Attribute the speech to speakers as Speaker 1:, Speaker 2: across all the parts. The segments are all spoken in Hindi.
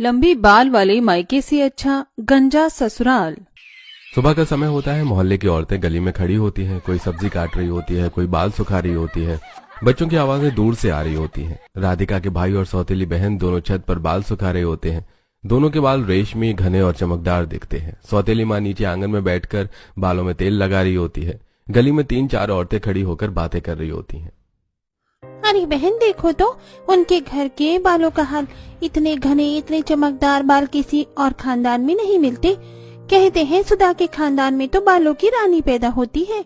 Speaker 1: लंबी बाल वाले मायके से अच्छा गंजा ससुराल।
Speaker 2: सुबह का समय होता है। मोहल्ले की औरतें गली में खड़ी होती हैं। कोई सब्जी काट रही होती है, कोई बाल सुखा रही होती है। बच्चों की आवाजें दूर से आ रही होती हैं। राधिका के भाई और सौतेली बहन दोनों छत पर बाल सुखा रहे होते हैं। दोनों के बाल रेशमी, घने और चमकदार दिखते हैं। सौतेली माँ नीचे आंगन में बैठकर बालों में तेल लगा रही होती है। गली में 3-4 औरतें खड़ी होकर बातें कर रही होती हैं।
Speaker 3: अरे बहन देखो तो उनके घर के बालों का हाल। इतने घने, इतने चमकदार बाल किसी और खानदान में नहीं मिलते। कहते हैं सुधा के खानदान में तो बालों की रानी पैदा होती है।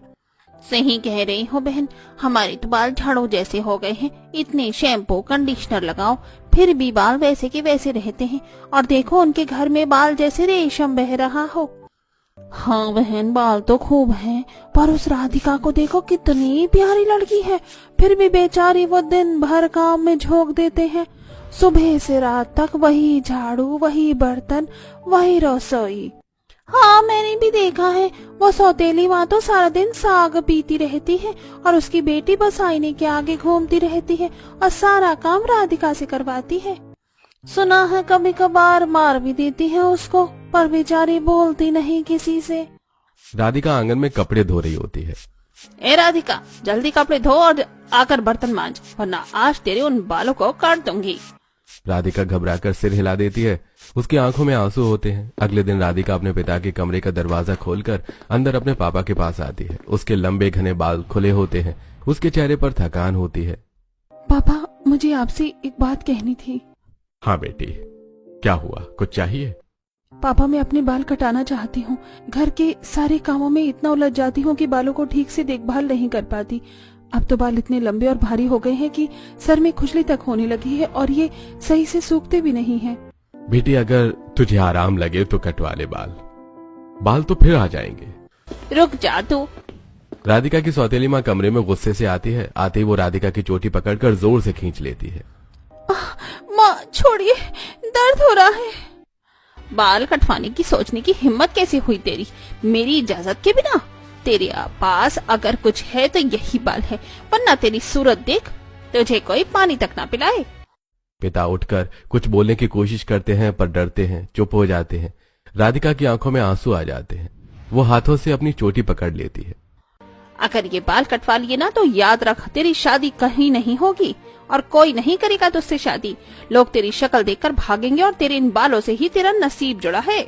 Speaker 3: सही कह रही हो बहन, हमारे तो बाल झाड़ू जैसे हो गए हैं। इतने शैम्पू कंडीशनर लगाओ फिर भी बाल वैसे के वैसे रहते हैं। और देखो उनके घर में बाल जैसे रेशम बह रहा हो। हाँ बहन, बाल तो खूब हैं, पर उस राधिका को देखो कितनी प्यारी लड़की है। फिर भी बेचारी वो दिन भर काम में झोंक देते हैं। सुबह से रात तक वही झाड़ू, वही बर्तन, वही रसोई। हाँ मैंने भी देखा है, वो सौतेली माँ तो सारा दिन साग पीती रहती है और उसकी बेटी बस आईने के आगे घूमती रहती है और सारा काम राधिका से करवाती है। सुना है कभी कभार मार भी देती है उसको, पर बेचारी बोलती नहीं किसी से।
Speaker 2: राधिका आंगन में कपड़े धो रही होती है।
Speaker 3: ए राधिका, जल्दी कपड़े धो और आकर बर्तन मांज, वरना आज तेरे उन बालों को काट दूंगी।
Speaker 2: राधिका घबराकर सिर हिला देती है। उसकी आंखों में आंसू होते हैं। अगले दिन राधिका अपने पिता के कमरे का दरवाजा खोलकर अंदर अपने पापा के पास आती है। उसके लंबे घने बाल खुले होते हैं। उसके चेहरे पर थकान होती है।
Speaker 1: पापा, मुझे आपसे एक बात कहनी थी।
Speaker 2: हाँ बेटी, क्या हुआ? कुछ चाहिए?
Speaker 1: पापा, मैं अपने बाल कटाना चाहती हूँ। घर के सारे कामों में इतना उलझ जाती हूँ कि बालों को ठीक से देखभाल नहीं कर पाती। अब तो बाल इतने लंबे और भारी हो गए हैं कि सर में खुजली तक होने लगी है और ये सही से सूखते भी नहीं हैं।
Speaker 2: बेटी, अगर तुझे आराम लगे तो कटवा ले बाल तो फिर आ जाएंगे।
Speaker 3: रुक जा तू।
Speaker 2: राधिका की सौतेली माँ कमरे में गुस्से से आती है। आते ही वो राधिका की चोटी पकड़कर जोर से खींच लेती है।
Speaker 3: माँ छोड़िए, दर्द हो रहा है। बाल कटवाने की सोचने की हिम्मत कैसे हुई तेरी, मेरी इजाजत के बिना? तेरे पास अगर कुछ है तो यही बाल है, वरना तेरी सूरत देख, तुझे कोई पानी तक ना पिलाए।
Speaker 2: पिता उठकर कुछ बोलने की कोशिश करते हैं पर डरते हैं, चुप हो जाते हैं। राधिका की आंखों में आंसू आ जाते हैं। वो हाथों से अपनी चोटी पकड़ लेती है।
Speaker 3: अगर ये बाल कटवा लिए ना तो याद रख, तेरी शादी कहीं नहीं होगी और कोई नहीं करेगा तुझसे शादी। लोग तेरी शक्ल देखकर भागेंगे और तेरे इन बालों से ही तेरा नसीब जुड़ा है।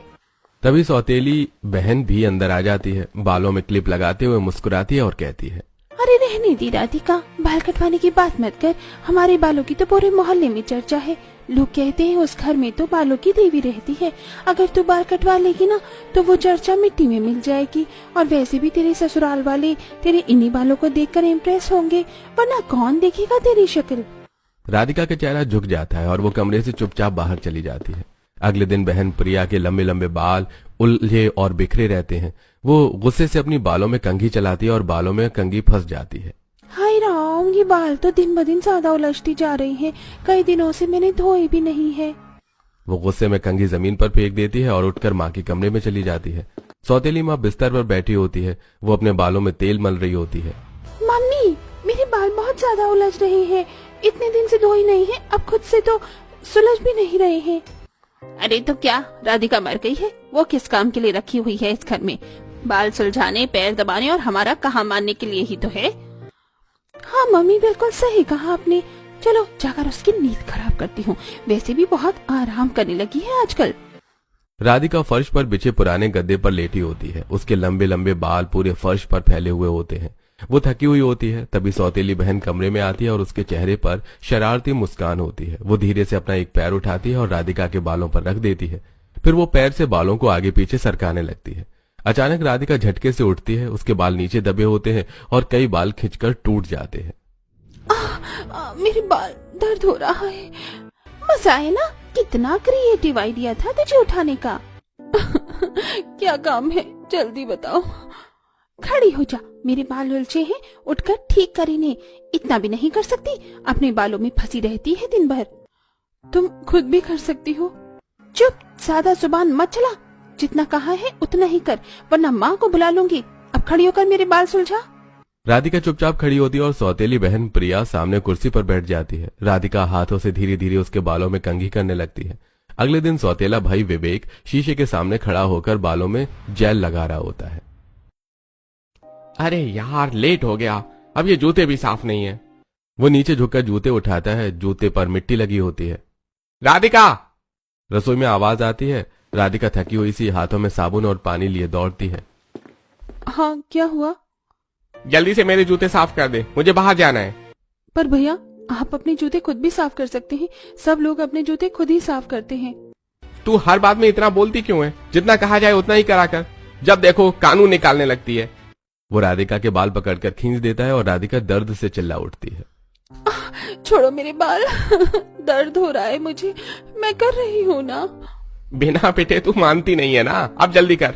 Speaker 2: तभी सौतेली बहन भी अंदर आ जाती है। बालों में क्लिप लगाते हुए मुस्कुराती है और कहती है,
Speaker 3: अरे रहने दी राधिका, बाल कटवाने की बात मत कर। हमारे बालों की तो पूरे मोहल्ले में चर्चा है। लोग कहते हैं उस घर में तो बालों की देवी रहती है। अगर तू बाल कटवा लेगी ना तो वो चर्चा मिट्टी में मिल जाएगी। और वैसे भी तेरे ससुराल वाले तेरे इन्हीं बालों को देखकर इम्प्रेस होंगे, वरना कौन देखेगा तेरी शक्ल।
Speaker 2: राधिका का चेहरा झुक जाता है और वो कमरे से चुपचाप बाहर चली जाती है। अगले दिन बहन प्रिया के लंबे लंबे बाल उलझे और बिखरे रहते हैं। वो गुस्से से अपनी बालों में कंघी चलाती है और बालों में कंघी फंस जाती है।
Speaker 1: हाय राम, ये बाल तो दिन ब दिन ज्यादा उलझती जा रही हैं। कई दिनों से मैंने धोए भी नहीं है।
Speaker 2: वो गुस्से में कंघी जमीन पर फेंक देती है और उठकर माँ के कमरे में चली जाती है। सौतेली माँ बिस्तर पर बैठी होती है। वो अपने बालों में तेल मल रही होती है।
Speaker 1: मम्मी, मेरे बाल बहुत ज्यादा उलझ रहे हैं। इतने दिन से धोए नहीं है, अब खुद से तो सुलझ भी नहीं रहे हैं।
Speaker 3: अरे तो क्या राधिका मर गई है? वो किस काम के लिए रखी हुई है इस घर में? बाल सुलझाने, पैर दबाने और हमारा कहा मानने के लिए ही तो है।
Speaker 1: हाँ मम्मी, बिल्कुल सही कहा आपने। चलो जाकर उसकी नींद खराब करती हूँ। वैसे भी बहुत आराम करने लगी है आजकल।
Speaker 2: राधिका फर्श पर बिछे पुराने गद्दे पर लेटी होती है। उसके लंबे लंबे बाल पूरे फर्श पर फैले हुए होते हैं। वो थकी हुई होती है। तभी सौतेली बहन कमरे में आती है और उसके चेहरे पर शरारती मुस्कान होती है। वो धीरे से अपना एक पैर उठाती है और राधिका के बालों पर रख देती है। फिर वो पैर से बालों को आगे पीछे सरकाने लगती है। अचानक राधिका झटके से उठती है। उसके बाल नीचे दबे होते हैं और कई बाल खिंचकर टूट जाते हैं।
Speaker 1: मेरे बाल दर्द हो रहा है। मजा है ना? कितना क्रिएटिव आइडिया था तुझे उठाने का। क्या काम है, जल्दी बताओ। खड़ी हो जा, मेरे बाल उलझे हैं, उठकर ठीक कर इन्हें। इतना भी नहीं कर सकती? अपने बालों में फंसी रहती है दिन भर। तुम खुद भी कर सकती हो। चुप, ज्यादा जुबान मत चला। जितना कहा है उतना ही कर, वरना माँ को बुला लूंगी। अब खड़ी होकर मेरे बाल सुलझा।
Speaker 2: राधिका चुपचाप खड़ी होती है और सौतेली बहन प्रिया सामने कुर्सी पर बैठ जाती है। राधिका हाथों से धीरे धीरे उसके बालों में कंघी करने लगती है। अगले दिन सौतेला भाई विवेक शीशे के सामने खड़ा होकर बालों में जेल लगा रहा होता है।
Speaker 4: अरे यार, लेट हो गया, अब ये जूते भी साफ नहीं है।
Speaker 2: वो नीचे झुककर जूते उठाता है, जूते पर मिट्टी लगी होती है।
Speaker 4: राधिका!
Speaker 2: रसोई में आवाज आती है। राधिका थकी हुई सी हाथों में साबुन और पानी लिए दौड़ती है।
Speaker 1: हाँ, क्या हुआ?
Speaker 4: जल्दी से मेरे जूते साफ कर दे, मुझे बाहर जाना है।
Speaker 1: पर भैया, आप अपने जूते खुद भी साफ कर सकते हैं। सब लोग अपने जूते खुद ही साफ करते हैं।
Speaker 4: तू हर बात में इतना बोलती क्यों है? जितना कहा जाए उतना ही करा कर। जब देखो कानून निकालने लगती है।
Speaker 2: वो राधिका के बाल पकड़कर खींच देता है और राधिका दर्द से चिल्ला उठती है।
Speaker 1: छोड़ो मेरे बाल। दर्द हो रहा है मुझे, मैं कर रही हूँ ना।
Speaker 4: बिना पिटे तू मानती नहीं है ना, अब जल्दी कर।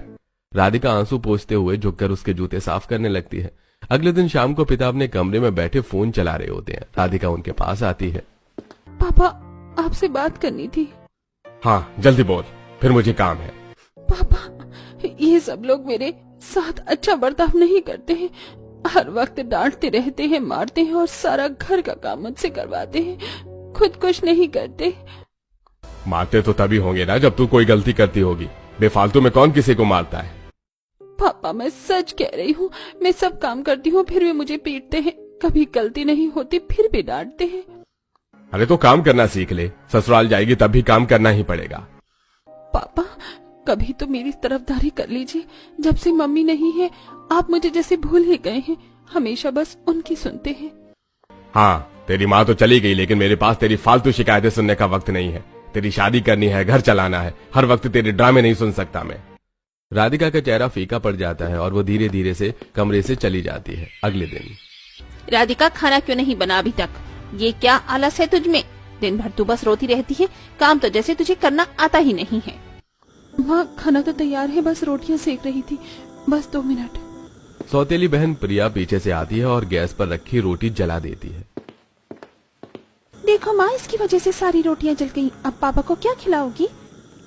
Speaker 2: राधिका आंसू पोंछते हुए झुककर उसके जूते साफ करने लगती है। अगले दिन शाम को पिता अपने कमरे में बैठे फोन चला रहे होते हैं। राधिका उनके पास आती है।
Speaker 1: पापा, आपसे बात करनी थी।
Speaker 4: हाँ, जल्दी बोल, फिर मुझे काम है।
Speaker 1: पापा, ये सब लोग मेरे साथ अच्छा बर्ताव नहीं करते हैं। हर वक्त डांटते रहते हैं, मारते हैं और सारा घर का काम मुझसे करवाते हैं। खुद कुछ नहीं करते।
Speaker 4: मारते तो तभी होंगे ना जब तू कोई गलती करती होगी। बेफालतू में कौन किसी को मारता है?
Speaker 1: पापा, मैं सच कह रही हूँ। मैं सब काम करती हूँ, फिर भी मुझे पीटते हैं। कभी गलती नहीं होती, फिर भी डांटते हैं।
Speaker 4: अरे तो काम करना सीख ले, ससुराल जाएगी तब भी काम करना ही पड़ेगा।
Speaker 1: पापा, कभी तो मेरी तरफदारी कर लीजिए। जब से मम्मी नहीं है, आप मुझे जैसे भूल ही गए हैं। हमेशा बस उनकी सुनते हैं।
Speaker 4: हाँ, तेरी माँ तो चली गई, लेकिन मेरे पास तेरी फालतू शिकायतें सुनने का वक्त नहीं है। तेरी शादी करनी है, घर चलाना है, हर वक्त तेरे ड्रामे नहीं सुन सकता मैं।
Speaker 2: राधिका का चेहरा फीका पड़ जाता है और वो धीरे धीरे से कमरे से चली जाती है। अगले दिन,
Speaker 3: राधिका, खाना क्यों नहीं बना अभी तक? ये क्या आलस है तुझमें? दिन भर तू बस रोती रहती है, काम तो जैसे तुझे करना आता ही नहीं है।
Speaker 1: माँ, खाना तो तैयार है, बस रोटियां सेक रही थी। बस 2 मिनट।
Speaker 2: सौतेली बहन प्रिया पीछे से आती है और गैस पर रखी रोटी जला देती है।
Speaker 3: देखो माँ, इसकी वजह से सारी रोटियां जल गई। अब पापा को क्या खिलाओगी?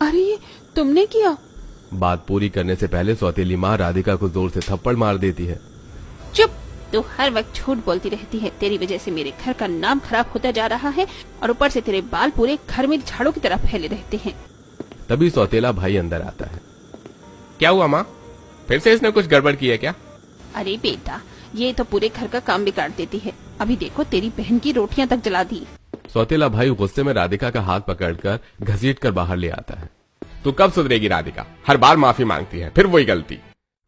Speaker 1: अरे, ये तुमने किया?
Speaker 2: बात पूरी करने से पहले सौतेली माँ राधिका को जोर से थप्पड़ मार देती है।
Speaker 3: चुप! तू हर वक्त झूठ बोलती रहती है। तेरी वजह से मेरे घर का नाम खराब होता जा रहा है और ऊपर से तेरे बाल पूरे घर में झाड़ू की तरह फैले रहते हैं।
Speaker 2: तभी सौतेला भाई अंदर आता है।
Speaker 4: क्या हुआ माँ? फिर से इसने कुछ गड़बड़ की है क्या?
Speaker 3: अरे बेटा, ये तो पूरे घर का काम बिगाड़ देती है। अभी देखो, तेरी बहन की रोटियां तक जला दी।
Speaker 2: सौतेला भाई गुस्से में राधिका का हाथ पकड़कर घसीटकर बाहर ले आता है।
Speaker 4: तू कब सुधरेगी राधिका? हर बार माफी मांगती है, फिर वही गलती।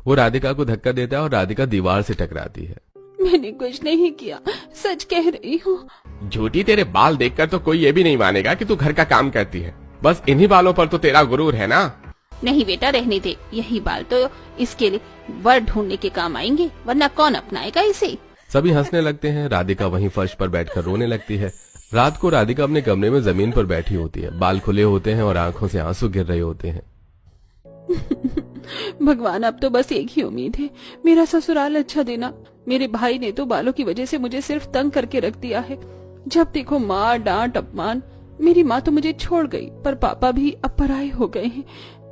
Speaker 2: वो राधिका को धक्का देता है और राधिका दीवार से टकराती है।
Speaker 1: मैंने कुछ नहीं किया, सच कह रही हूँ।
Speaker 4: झूठी, तेरे बाल देखकर तो कोई ये भी नहीं मानेगा कि तू घर का काम करती है। बस इन्हीं बालों पर तो तेरा गुरूर है ना।
Speaker 3: नहीं बेटा, रहने दे। यही बाल तो इसके लिए वर ढूंढने के काम आएंगे, वरना कौन अपनाएगा इसे।
Speaker 2: सभी हंसने लगते हैं। राधिका वहीं फर्श पर बैठकर रोने लगती है। रात को राधिका अपने कमरे में जमीन पर बैठी होती है। बाल खुले होते हैं और आंखों से आंसू गिर रहे होते हैं।
Speaker 1: भगवान, अब तो बस एक ही उम्मीद है, मेरा ससुराल अच्छा देना। मेरे भाई ने तो बालों की वजह से मुझे सिर्फ तंग करके रख दिया है। जब देखो मार, डांट, अपमान। मेरी माँ तो मुझे छोड़ गई, पर पापा भी अब पराए हो गए हैं।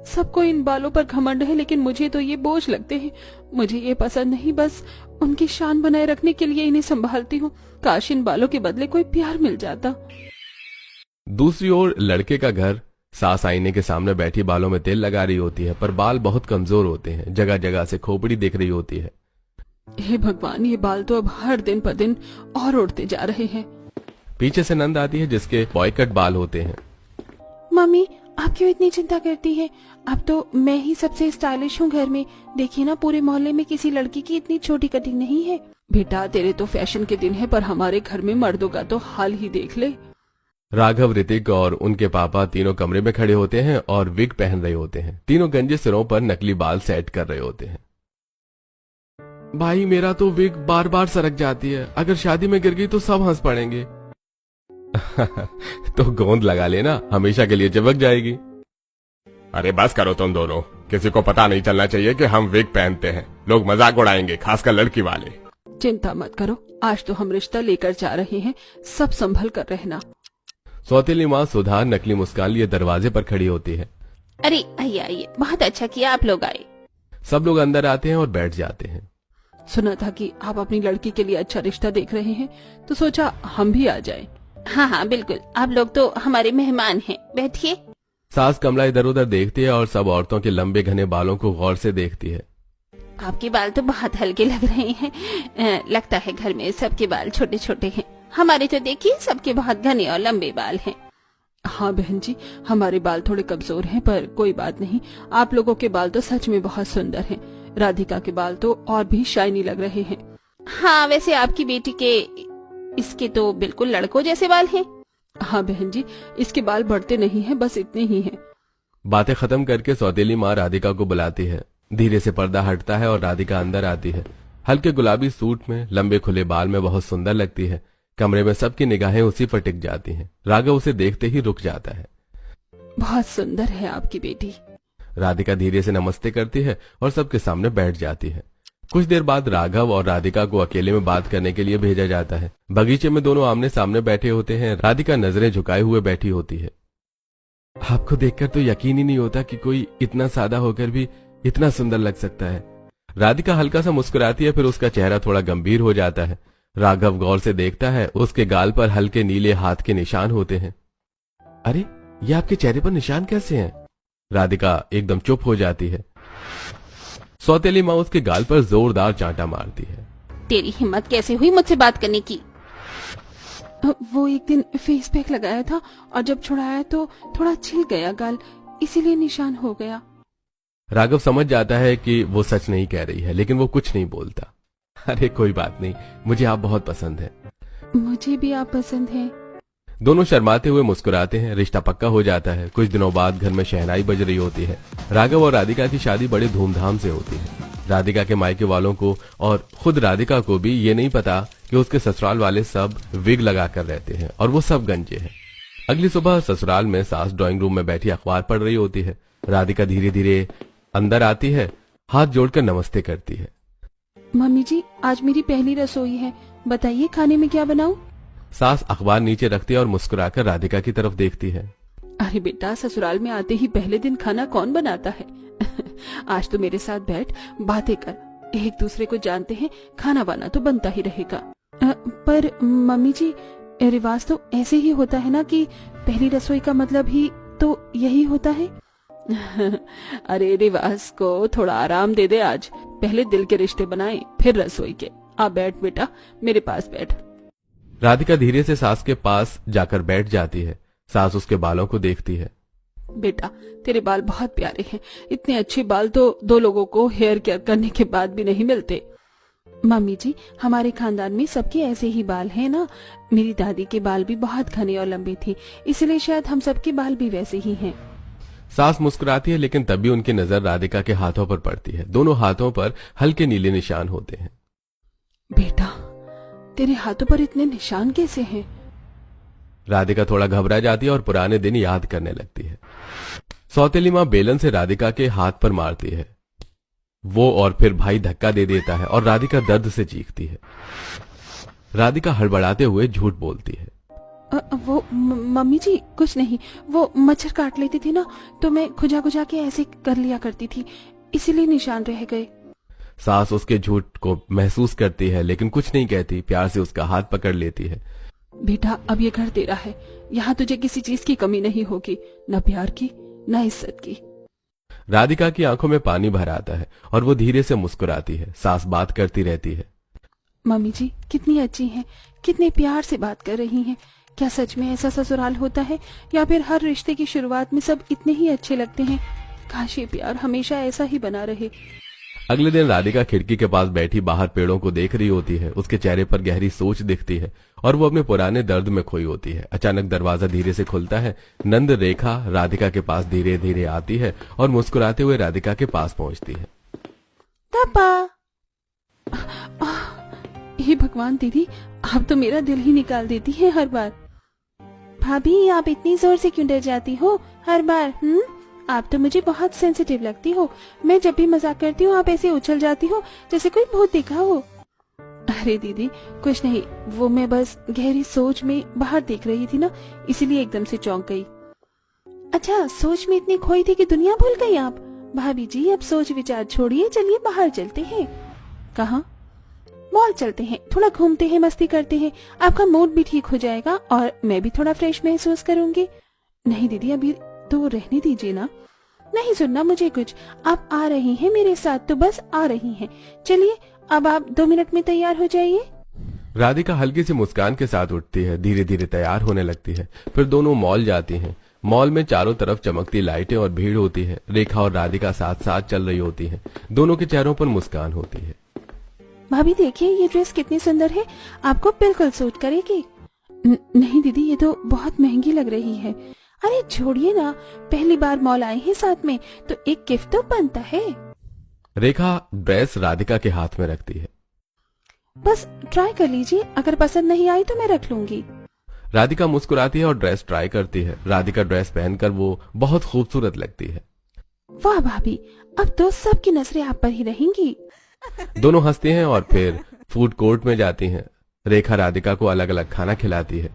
Speaker 1: सबको इन बालों पर घमंड है, लेकिन मुझे तो ये बोझ लगते हैं। मुझे ये पसंद नहीं, बस उनकी शान बनाए रखने के लिए इन्हें संभालती हूँ। काश इन बालों के बदले कोई प्यार मिल जाता।
Speaker 2: दूसरी ओर लड़के का घर। सास आईने के सामने बैठी बालों में तेल लगा रही होती है, पर बाल बहुत कमजोर होते हैं। जगह जगह से खोपड़ी दिख रही होती है।
Speaker 1: हे भगवान, ये बाल तो अब हर दिन पर दिन और उड़ते जा रहे हैं।
Speaker 2: पीछे से नंद आती है, जिसके बॉयकट बाल होते हैं।
Speaker 3: मम्मी, आप क्यों इतनी चिंता करती है? अब तो मैं ही सबसे स्टाइलिश हूँ घर में। देखिए ना, पूरे मोहल्ले में किसी लड़की की इतनी छोटी कटिंग नहीं है।
Speaker 1: बेटा, तेरे तो फैशन के दिन है, पर हमारे घर में मर्दों का तो हाल ही देख ले।
Speaker 2: राघव, ऋतिक और उनके पापा तीनों कमरे में खड़े होते हैं और विग पहन रहे होते हैं। तीनों गंजे सिरों पर नकली बाल सेट कर रहे होते हैं। भाई, मेरा तो विग बार बार सरक जाती है। अगर शादी में गिर गई तो सब हंस पड़ेंगे। तो गोंद लगा लेना, हमेशा के लिए चिपक जाएगी।
Speaker 4: अरे बस करो तुम दोनों, किसी को पता नहीं चलना चाहिए कि हम विग पहनते हैं। लोग मजाक उड़ाएंगे, खासकर लड़की वाले।
Speaker 1: चिंता मत करो, आज तो हम रिश्ता लेकर जा रहे हैं। सब संभल कर रहना।
Speaker 2: सौतेली माँ सुधा नकली मुस्कान लिए दरवाजे पर खड़ी होती है।
Speaker 3: अरे आइए आइए, बहुत अच्छा किया आप लोग आए।
Speaker 2: सब लोग अंदर आते हैं और बैठ जाते हैं।
Speaker 1: सुना था कि आप अपनी लड़की के लिए अच्छा रिश्ता देख रहे हैं, तो सोचा हम भी आ जाएं।
Speaker 3: हाँ हाँ बिल्कुल, आप लोग तो हमारे मेहमान हैं, बैठिए।
Speaker 2: सास कमला इधर उधर देखती है और सब औरतों के लंबे घने बालों को गौर से देखती है।
Speaker 1: आपके बाल तो बहुत हल्के लग रहे हैं। लगता है घर में सबके बाल छोटे छोटे हैं। हमारे तो देखिए सबके बहुत घने और लंबे बाल हैं।
Speaker 5: हाँ बहन जी, हमारे बाल थोड़े कमजोर हैं, पर कोई बात नहीं, आप लोगों के बाल तो सच में बहुत सुंदर हैं। राधिका के बाल तो और भी शाइनी लग रहे हैं।
Speaker 1: हाँ, वैसे आपकी बेटी के इसके तो बिल्कुल लड़कों जैसे बाल हैं।
Speaker 5: हाँ बहन जी, इसके बाल बढ़ते नहीं हैं, बस इतने ही हैं।
Speaker 2: बातें खत्म करके सौतेली माँ राधिका को बुलाती है। धीरे से पर्दा हटता है और राधिका अंदर आती है। हल्के गुलाबी सूट में, लंबे खुले बाल में बहुत सुंदर लगती है। कमरे में सबकी निगाहें उसी पर टिक जाती हैं। राघव उसे देखते ही रुक जाता है।
Speaker 5: बहुत सुंदर है आपकी बेटी।
Speaker 2: राधिका धीरे से नमस्ते करती है और सबके सामने बैठ जाती है। कुछ देर बाद राघव और राधिका को अकेले में बात करने के लिए भेजा जाता है। बगीचे में दोनों आमने सामने बैठे होते हैं। राधिका नजरें झुकाए हुए बैठी होती है। आपको देखकर तो यकीन ही नहीं होता कि कोई इतना सादा होकर भी इतना सुंदर लग सकता है। राधिका हल्का सा मुस्कुराती है, फिर उसका चेहरा थोड़ा गंभीर हो जाता है। राघव गौर से देखता है। उसके गाल पर हल्के नीले हाथ के निशान होते हैं। अरे, ये आपके चेहरे पर निशान कैसे हैं? राधिका एकदम चुप हो जाती है। सौतेली माँ उसके गाल पर जोरदार चांटा मारती है।
Speaker 1: तेरी हिम्मत कैसे हुई मुझसे बात करने की?
Speaker 5: वो एक दिन फेस पैक लगाया था और जब छुड़ाया तो थोड़ा छिल गया गाल, इसीलिए निशान हो गया।
Speaker 2: राघव समझ जाता है कि वो सच नहीं कह रही है, लेकिन वो कुछ नहीं बोलता। अरे कोई बात नहीं, मुझे आप बहुत पसंद है।
Speaker 5: मुझे भी आप पसंद हैं।
Speaker 2: दोनों शर्माते हुए मुस्कुराते हैं। रिश्ता पक्का हो जाता है। कुछ दिनों बाद घर में शहनाई बज रही होती है। राघव और राधिका की शादी बड़े धूमधाम से होती है। राधिका के मायके वालों को और खुद राधिका को भी ये नहीं पता कि उसके ससुराल वाले सब विग लगा कर रहते हैं और वो सब गंजे हैं। अगली सुबह ससुराल में सास ड्राइंग रूम में बैठी अखबार पढ़ रही होती है। राधिका धीरे धीरे अंदर आती है, हाथ जोड़कर नमस्ते करती है।
Speaker 5: मम्मी जी, आज मेरी पहली रसोई है, बताइए खाने में क्या बनाऊं?
Speaker 2: सास अखबार नीचे रखती है और मुस्कुराकर राधिका की तरफ देखती है।
Speaker 5: अरे बेटा, ससुराल में आते ही पहले दिन खाना कौन बनाता है? आज तो मेरे साथ बैठ बातें कर, एक दूसरे को जानते हैं, खाना वाना तो बनता ही रहेगा। पर मम्मी जी, रिवाज तो ऐसे ही होता है ना कि पहली रसोई का मतलब ही तो यही होता है। अरे रिवाज को थोड़ा आराम दे दे। आज पहले दिल के रिश्ते बनाए, फिर रसोई के। आ बैठ बेटा, मेरे पास बैठ।
Speaker 2: राधिका धीरे से सास के पास जाकर बैठ जाती है। सास उसके बालों को देखती है।
Speaker 5: बेटा, तेरे बाल बहुत प्यारे हैं। इतने अच्छे बाल तो दो लोगों को हेयर केयर करने के बाद भी नहीं मिलते। मम्मी जी, हमारे खानदान में सबके ऐसे ही बाल हैं ना। मेरी दादी के बाल भी बहुत घने और लंबे थे, इसलिए शायद हम सबके बाल भी वैसे ही हैं।
Speaker 2: सास मुस्कुराती है, लेकिन तभी उनकी नजर राधिका के हाथों पर पड़ती है। दोनों हाथों पर हल्के नीले निशान होते हैं।
Speaker 5: बेटा, तेरे हाथों पर इतने निशान कैसे हैं?
Speaker 2: राधिका थोड़ा घबरा जाती है और पुराने दिन याद करने लगती है। सौतेली माँ बेलन से राधिका के हाथ पर मारती है। वो और फिर भाई धक्का दे देता है और राधिका दर्द से चीखती है। राधिका हड़बड़ाते हुए झूठ बोलती है।
Speaker 5: वो मम्मी जी, कुछ नहीं, वो मच्छर काट लेती थी ना, तो मैं खुजा खुजा के ऐसे कर लिया करती थी, इसीलिए निशान रह गए।
Speaker 2: सास उसके झूठ को महसूस करती है, लेकिन कुछ नहीं कहती। प्यार से उसका हाथ पकड़ लेती है।
Speaker 5: बेटा, अब ये घर तेरा है, यहाँ तुझे किसी चीज की कमी नहीं होगी, न प्यार की न इज्जत की।
Speaker 2: राधिका की आंखों में पानी भर आता है और वो धीरे से मुस्कुराती है। सास बात करती रहती है।
Speaker 5: मम्मी जी कितनी अच्छी हैं, कितने प्यार से बात कर रही हैं। क्या सच में ऐसा ससुराल होता है, या फिर हर रिश्ते की शुरुआत में सब इतने ही अच्छे लगते हैं? काश ये प्यार हमेशा ऐसा ही बना रहे।
Speaker 2: अगले दिन राधिका खिड़की के पास बैठी बाहर पेड़ों को देख रही होती है। उसके चेहरे पर गहरी सोच दिखती है और वो अपने पुराने दर्द में खोई होती है। अचानक दरवाजा धीरे से खुलता है। नंद रेखा राधिका के पास धीरे धीरे आती है और मुस्कुराते हुए राधिका के पास पहुंचती है।
Speaker 3: पापा,
Speaker 5: हे भगवान दीदी, आप तो मेरा दिल ही निकाल देती है हर बार।
Speaker 3: भाभी आप इतनी जोर से क्यों डर जाती हो हर बार? आप तो मुझे बहुत सेंसिटिव लगती हो। मैं जब भी मजाक करती हूँ आप ऐसे उछल जाती हो जैसे कोई भूत देखा हो।
Speaker 5: अरे दीदी कुछ नहीं, वो मैं बस गहरी सोच में बाहर देख रही थी ना, इसीलिए एकदम से चौंक गई।
Speaker 3: अच्छा, सोच में इतनी खोई थी कि दुनिया भूल गई आप? भाभी जी अब सोच विचार छोड़िए, चलिए बाहर चलते हैं।
Speaker 5: कहाँ?
Speaker 3: मॉल चलते हैं, थोड़ा घूमते हैं, मस्ती करते हैं, आपका मूड भी ठीक हो जाएगा और मैं भी थोड़ा फ्रेश महसूस करूंगी।
Speaker 5: नहीं दीदी, अभी तो रहने दीजिए ना।
Speaker 3: नहीं सुनना मुझे कुछ। आप आ रही हैं मेरे साथ तो बस आ रही हैं। चलिए अब आप 2 मिनट में तैयार हो जाइए।
Speaker 2: राधिका हल्की सी मुस्कान के साथ उठती है, धीरे धीरे तैयार होने लगती है। फिर दोनों मॉल जाती हैं। मॉल में चारों तरफ चमकती लाइटें और भीड़ होती है। रेखा और राधिका साथ साथ चल रही होती हैं। दोनों के चेहरों पर मुस्कान होती है।
Speaker 3: भाभी देखिए ये ड्रेस कितनी सुंदर है, आपको बिल्कुल सूट करेगी।
Speaker 5: नहीं दीदी, ये तो बहुत महंगी लग रही है।
Speaker 3: अरे छोड़िए ना, पहली बार मॉल आए हैं साथ में तो एक गिफ्ट तो बनता है।
Speaker 2: रेखा ड्रेस राधिका के हाथ में रखती है।
Speaker 3: बस ट्राई कर लीजिए, अगर पसंद नहीं आई तो मैं रख लूंगी।
Speaker 2: राधिका मुस्कुराती है और ड्रेस ट्राई करती है। राधिका ड्रेस पहनकर वो बहुत खूबसूरत लगती है।
Speaker 3: वाह भाभी, अब तो सबकी नजरें आप पर ही रहेंगी।
Speaker 2: दोनों हंसती हैं और फिर फूड कोर्ट में जाती हैं। रेखा राधिका को अलग अलग खाना खिलाती है।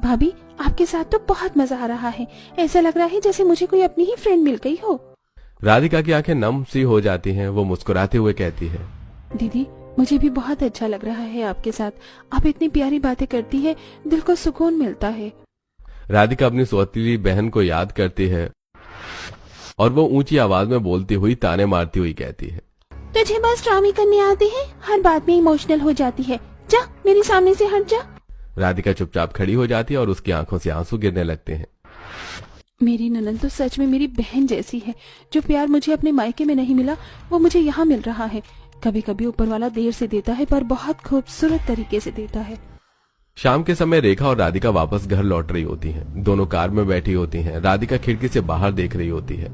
Speaker 3: भाभी आपके साथ तो बहुत मजा आ रहा है, ऐसा लग रहा है जैसे मुझे कोई अपनी ही फ्रेंड मिल गई हो।
Speaker 2: राधिका की आंखें नम सी हो जाती हैं। वो मुस्कुराते हुए कहती है,
Speaker 5: दीदी मुझे भी बहुत अच्छा लग रहा है आपके साथ। आप इतनी प्यारी बातें करती है, दिल को सुकून मिलता है।
Speaker 2: राधिका अपनी सौतीली बहन को याद करती है और वो ऊंची आवाज में बोलती हुई ताने मारती हुई कहती है,
Speaker 3: तुझे बस ड्रामे करने आते हैं, हर बात में इमोशनल हो जाती है। जा मेरे सामने से हट जा।
Speaker 2: राधिका चुपचाप खड़ी हो जाती है और उसकी आंखों से आंसू गिरने लगते हैं।
Speaker 5: मेरी ननद तो सच में मेरी बहन जैसी है। जो प्यार मुझे अपने मायके में नहीं मिला वो मुझे यहाँ मिल रहा है। कभी कभी ऊपर वाला देर से देता है पर बहुत खूबसूरत तरीके से देता है।
Speaker 2: शाम के समय रेखा और राधिका वापस घर लौट रही होती हैं। दोनों कार में बैठी होती हैं। राधिका खिड़की से बाहर देख रही होती है।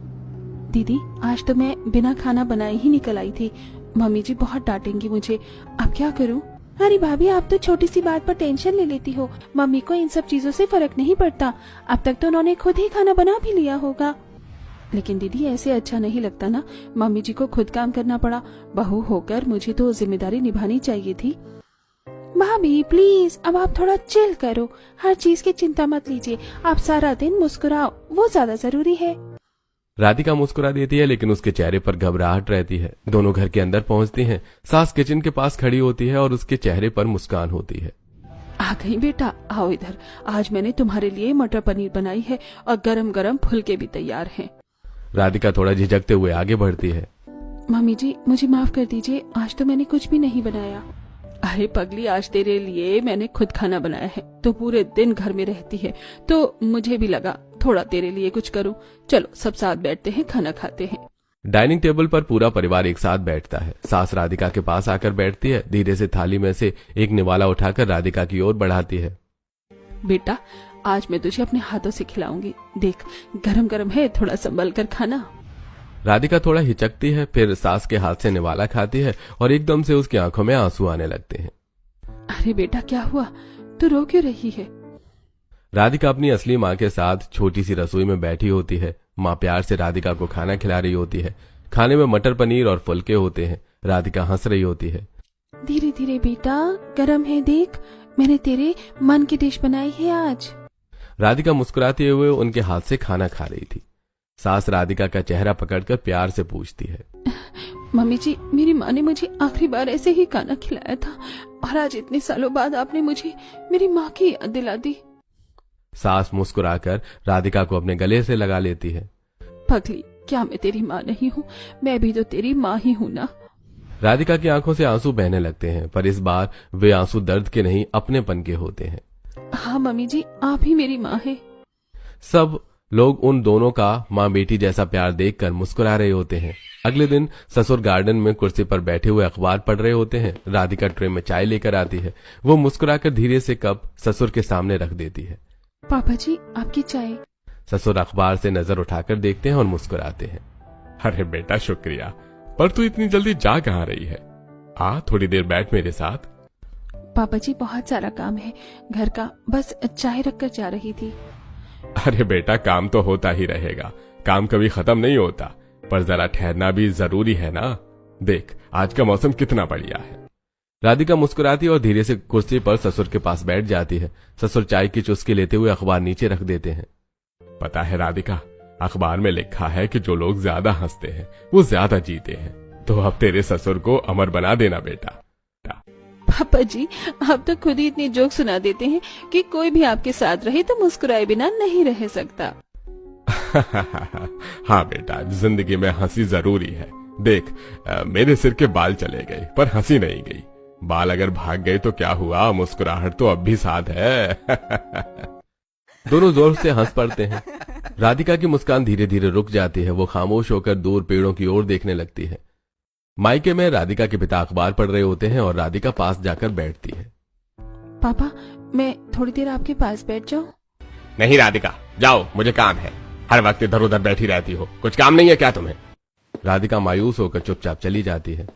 Speaker 5: दीदी आज तो मैं बिना खाना बनाए ही निकल आई थी। मम्मी जी बहुत डांटेंगी मुझे, अब क्या करूं?
Speaker 3: अरे भाभी आप तो छोटी सी बात पर टेंशन ले लेती हो। मम्मी को इन सब चीजों से फर्क नहीं पड़ता। अब तक तो उन्होंने खुद ही खाना बना भी लिया होगा।
Speaker 5: लेकिन दीदी ऐसे अच्छा नहीं लगता ना, मम्मी जी को खुद काम करना पड़ा। बहू होकर मुझे तो जिम्मेदारी निभानी चाहिए थी।
Speaker 3: भाभी प्लीज अब आप थोड़ा चिल करो, हर चीज की चिंता मत लीजिए। आप सारा दिन मुस्कुराओ, वो ज्यादा जरूरी है।
Speaker 2: राधिका मुस्कुरा देती है लेकिन उसके चेहरे पर घबराहट रहती है। दोनों घर के अंदर पहुंचती हैं। सास किचन के पास खड़ी होती है और उसके चेहरे पर मुस्कान होती है।
Speaker 5: आ गई बेटा, आओ इधर। आज मैंने तुम्हारे लिए मटर पनीर बनाई है और गरम गरम फुलके भी तैयार हैं।
Speaker 2: राधिका थोड़ा झिझकते हुए आगे बढ़ती है।
Speaker 5: मम्मी जी मुझे माफ कर दीजिए, आज तो मैंने कुछ भी नहीं बनाया। अरे पगली, आज तेरे लिए मैंने खुद खाना बनाया है। तो पूरे दिन घर में रहती है तो मुझे भी लगा थोड़ा तेरे लिए कुछ करूं। चलो सब साथ बैठते हैं, खाना खाते हैं।
Speaker 2: डाइनिंग टेबल पर पूरा परिवार एक साथ बैठता है। सास राधिका के पास आकर बैठती है। धीरे से थाली में से एक निवाला उठाकर राधिका की ओर बढ़ाती है।
Speaker 5: बेटा आज मैं तुझे अपने हाथों से खिलाऊंगी, देख गरम गरम है, थोड़ा संभल कर खाना।
Speaker 2: राधिका थोड़ा हिचकती है, फिर सास के हाथ से निवाला खाती है और एकदम से उसकी आंखों में आंसू आने लगते हैं।
Speaker 5: अरे बेटा क्या हुआ, तू रो क्यों रही है?
Speaker 2: राधिका अपनी असली माँ के साथ छोटी सी रसोई में बैठी होती है। माँ प्यार से राधिका को खाना खिला रही होती है। खाने में मटर पनीर और फुलके होते हैं। राधिका हंस रही होती है।
Speaker 3: धीरे धीरे बेटा, गरम है देख, मैंने तेरे मन की डिश बनाई है आज।
Speaker 2: राधिका मुस्कुराते हुए उनके हाथ से खाना खा रही थी। सास राधिका का चेहरा पकड़कर प्यार से पूछती है,
Speaker 5: मम्मी जी मेरी माँ ने मुझे आखिरी बार ऐसे ही खाना खिलाया था और आज इतने सालों बाद आपने मुझे मेरी माँ की याद दिला दी।
Speaker 2: सास मुस्कुराकर राधिका को अपने गले से लगा लेती है।
Speaker 5: पगली, क्या मैं तेरी माँ नहीं हूँ? मैं भी तो तेरी माँ ही हूँ ना।
Speaker 2: राधिका की आंखों से आंसू बहने लगते हैं, पर इस बार वे आंसू दर्द के नहीं अपनेपन के होते हैं।
Speaker 5: हाँ मम्मी जी, आप ही मेरी माँ है।
Speaker 2: सब लोग उन दोनों का माँ बेटी जैसा प्यार देखकर मुस्कुरा रहे होते हैं। अगले दिन ससुर गार्डन में कुर्सी पर बैठे हुए अखबार पढ़ रहे होते हैं। राधिका ट्रे में चाय लेकर आती है। वो मुस्कुराकर धीरे से कप ससुर के सामने रख देती है।
Speaker 5: पापा जी आपकी चाय।
Speaker 2: ससुर अखबार से नजर उठाकर देखते हैं और मुस्कुराते हैं।
Speaker 4: अरे बेटा शुक्रिया, पर तू इतनी जल्दी जा कहाँ रही है? आ थोड़ी देर बैठ मेरे साथ।
Speaker 5: पापा जी बहुत सारा काम है घर का, बस चाय रखकर जा रही थी।
Speaker 4: अरे बेटा काम तो होता ही रहेगा, काम कभी खत्म नहीं होता, पर जरा ठहरना भी जरूरी है ना। देख आज का मौसम कितना बढ़िया है।
Speaker 2: राधिका मुस्कुराती और धीरे से कुर्सी पर ससुर के पास बैठ जाती है। ससुर चाय की चुस्की लेते हुए अखबार नीचे रख देते हैं।
Speaker 4: पता है राधिका, अखबार में लिखा है कि जो लोग ज्यादा हंसते हैं वो ज्यादा जीते हैं। तो अब तेरे ससुर को अमर बना देना बेटा।
Speaker 5: पापा जी आप तो खुद ही इतने जोक सुना देते हैं कि कोई भी आपके साथ रहे तो मुस्कुराए बिना नहीं रह सकता।
Speaker 4: हाँ बेटा, जिंदगी में हंसी जरूरी है। देख, मेरे सिर के बाल चले गए पर हंसी नहीं गई। बाल अगर भाग गए तो क्या हुआ, मुस्कुराहट तो अब भी साथ है।
Speaker 2: दोनों जोर से हंस पड़ते हैं। राधिका की मुस्कान धीरे धीरे रुक जाती है। वो खामोश होकर दूर पेड़ों की ओर देखने लगती है। मायके में राधिका के पिता अखबार पढ़ रहे होते हैं और राधिका पास जाकर बैठती है।
Speaker 5: पापा, मैं थोड़ी देर आपके पास बैठ जाऊं?
Speaker 4: नहीं राधिका, जाओ, मुझे काम है। हर वक्त इधर उधर बैठी रहती हो, कुछ काम नहीं है क्या तुम्हें?
Speaker 2: राधिका मायूस होकर चुपचाप चली जाती है।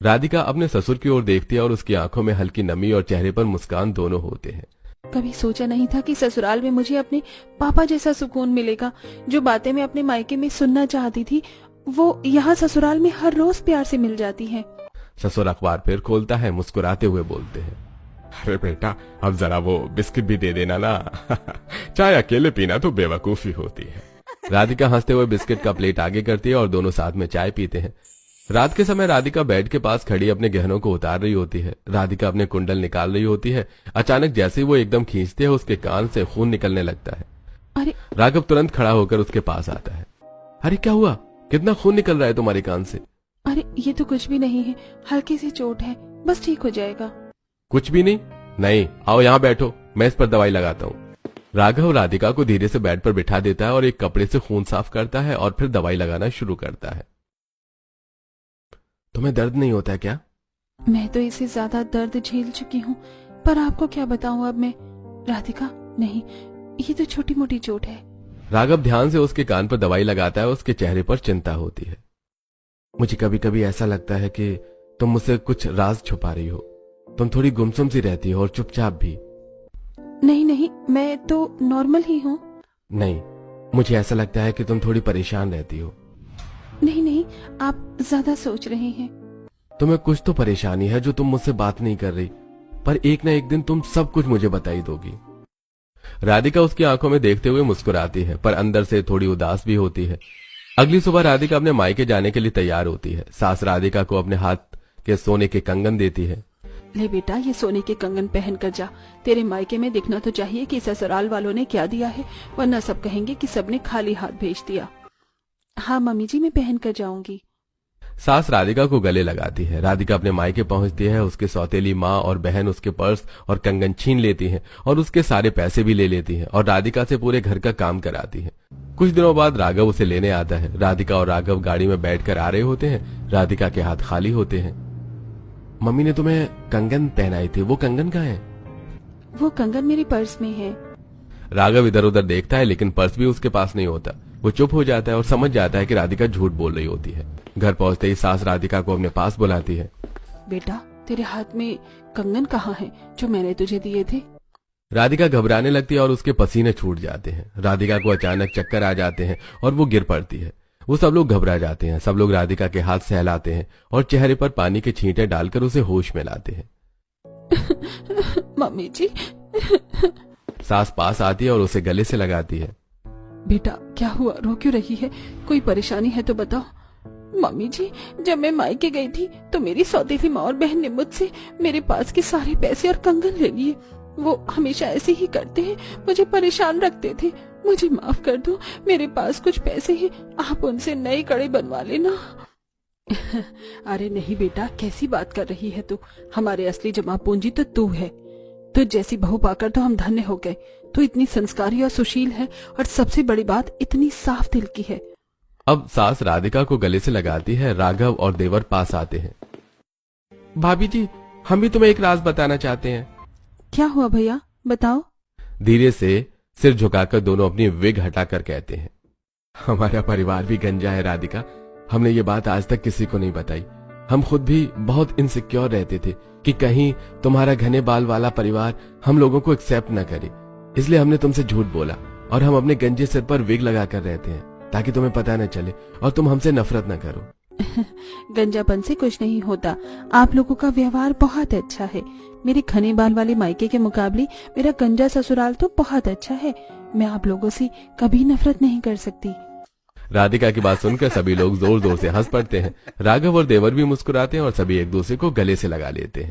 Speaker 2: राधिका अपने ससुर की ओर देखती है और उसकी आंखों में हल्की नमी और चेहरे पर मुस्कान दोनों होते हैं।
Speaker 5: कभी सोचा नहीं था कि ससुराल में मुझे अपने पापा जैसा सुकून मिलेगा। जो बातें मैं अपने मायके में सुनना चाहती थी वो यहाँ ससुराल में हर रोज प्यार से मिल जाती है।
Speaker 2: ससुर अखबार फिर खोलता है, मुस्कुराते हुए बोलते हैं,
Speaker 4: अरे बेटा, अब जरा वो बिस्किट भी दे देना ना। चाय अकेले पीना तो बेवकूफी होती है।
Speaker 2: राधिका हंसते हुए बिस्किट का प्लेट आगे करती है और दोनों साथ में चाय पीते हैं। रात के समय राधिका बेड के पास खड़ी अपने गहनों को उतार रही होती है। राधिका अपने कुंडल निकाल रही होती है। अचानक जैसे ही वो एकदम खींचती है, उसके कान से खून निकलने लगता है।
Speaker 5: अरे!
Speaker 2: राघव तुरंत खड़ा होकर उसके पास आता है। अरे क्या हुआ, कितना खून निकल रहा है तुम्हारे कान से?
Speaker 5: अरे ये तो कुछ भी नहीं है, हल्की सी चोट है, बस ठीक हो जाएगा।
Speaker 2: कुछ भी नहीं? नहीं, आओ यहाँ बैठो, मैं इस पर दवाई लगाता हूँ। राघव राधिका को धीरे से बेड पर बिठा देता है और एक कपड़े से खून साफ करता है और फिर दवाई लगाना शुरू करता है। तुम्हें दर्द नहीं होता है क्या?
Speaker 5: मैं तो इससे ज्यादा दर्द झेल चुकी हूँ, पर आपको क्या बताऊँ अब मैं। राधिका, नहीं, ये तो छोटी मोटी चोट है।
Speaker 2: राघव ध्यान से उसके कान पर दवाई लगाता है। उसके चेहरे पर चिंता होती है। मुझे कभी कभी ऐसा लगता है कि तुम मुझसे कुछ राज छुपा रही हो। तुम थोड़ी गुमसुम सी रहती हो और चुपचाप भी।
Speaker 5: नहीं नहीं, मैं तो नॉर्मल ही हूँ।
Speaker 2: नहीं, मुझे ऐसा लगता है कि तुम थोड़ी परेशान रहती हो।
Speaker 5: नहीं नहीं, आप ज्यादा सोच रहे हैं।
Speaker 2: तुम्हें कुछ तो परेशानी है जो तुम मुझसे बात नहीं कर रही, पर एक न एक दिन तुम सब कुछ मुझे बताई दोगी। राधिका उसकी आंखों में देखते हुए मुस्कुराती है, पर अंदर से थोड़ी उदास भी होती है। अगली सुबह राधिका अपने मायके जाने के लिए तैयार होती है। सास राधिका को अपने हाथ के सोने के कंगन देती है।
Speaker 5: ले बेटा, ये सोने के कंगन पहन कर जा। तेरे मायके में दिखना तो चाहिए कि ससुराल वालों ने क्या दिया है, वरना सब कहेंगे कि सबने खाली हाथ भेज दिया। हाँ मम्मी जी, मैं पहन कर जाऊंगी।
Speaker 2: सास राधिका को गले लगाती है। राधिका अपने मायके पहुंचती है। उसके सौतेली माँ और बहन उसके पर्स और कंगन छीन लेती हैं और उसके सारे पैसे भी ले लेती हैं और राधिका से पूरे घर का काम कराती है। कुछ दिनों बाद राघव उसे लेने आता है। राधिका और राघव गाड़ी में बैठकर आ रहे होते हैं। राधिका के हाथ खाली होते हैं। मम्मी ने तुम्हें कंगन पहनाई थी, वो कंगन कहाँ है?
Speaker 5: वो कंगन मेरे पर्स में है।
Speaker 2: राघव इधर उधर देखता है, लेकिन पर्स भी उसके पास नहीं होता। वो चुप हो जाता है और समझ जाता है कि राधिका झूठ बोल रही होती है। घर पहुंचते ही सास राधिका को अपने पास बुलाती है।
Speaker 5: बेटा, तेरे हाथ में कंगन कहाँ है जो मैंने तुझे दिए थे?
Speaker 2: राधिका घबराने लगती है और उसके पसीने छूट जाते हैं। राधिका को अचानक चक्कर आ जाते हैं और वो गिर पड़ती है। वो सब लोग घबरा जाते हैं। सब लोग राधिका के हाथ सहलाते हैं और चेहरे पर पानी के छींटे डालकर उसे होश में लाते हैं।
Speaker 5: मम्मी जी।
Speaker 2: सास पास आती है और उसे गले से लगाती है।
Speaker 5: बेटा, क्या हुआ, रो क्यों रही है? कोई परेशानी है तो बताओ। मम्मी जी, जब मैं मायके गई थी तो मेरी सौतेली माँ और बहन ने मुझसे मेरे पास के सारे पैसे और कंगन ले लिए। वो हमेशा ऐसे ही करते हैं, मुझे परेशान रखते थे। मुझे माफ कर दो, मेरे पास कुछ पैसे हैं, आप उनसे नए कड़े बनवा लेना। अरे नहीं बेटा, कैसी बात कर रही है तू? हमारे असली जमा पूंजी तो तू है। तुझ जैसी बहू पाकर तो हम धन्य हो गए। तू इतनी संस्कारी और सुशील है और सबसे बड़ी बात इतनी साफ दिल की है।
Speaker 2: अब सास राधिका को गले से लगाती है। राघव और देवर पास आते हैं। भाभी जी, हम भी तुम्हें एक राज बताना चाहते हैं।
Speaker 5: क्या हुआ भैया, बताओ।
Speaker 2: धीरे से सिर झुकाकर दोनों अपनी विग हटाकर कहते हैं। हमारा परिवार भी गंजा है राधिका। हमने ये बात आज तक किसी को नहीं बताई। हम खुद भी बहुत इनसिक्योर रहते थे कि कहीं तुम्हारा घने बाल वाला परिवार हम लोगों को एक्सेप्ट न करे, इसलिए हमने तुमसे झूठ बोला और हम अपने गंजे सिर पर विग लगा कर रहते हैं ताकि तुम्हें पता न चले और तुम हमसे नफरत न करो।
Speaker 5: गंजापन से कुछ नहीं होता। आप लोगों का व्यवहार बहुत अच्छा है। मेरे घने बाल वाले मायके के मुकाबले मेरा गंजा ससुराल तो बहुत अच्छा है। मैं आप लोगों से कभी नफरत नहीं कर सकती।
Speaker 2: राधिका की बात सुनकर सभी लोग जोर जोर से हंस पड़ते हैं। राघव और देवर भी मुस्कुराते हैं और सभी एक दूसरे को गले से लगा लेते हैं।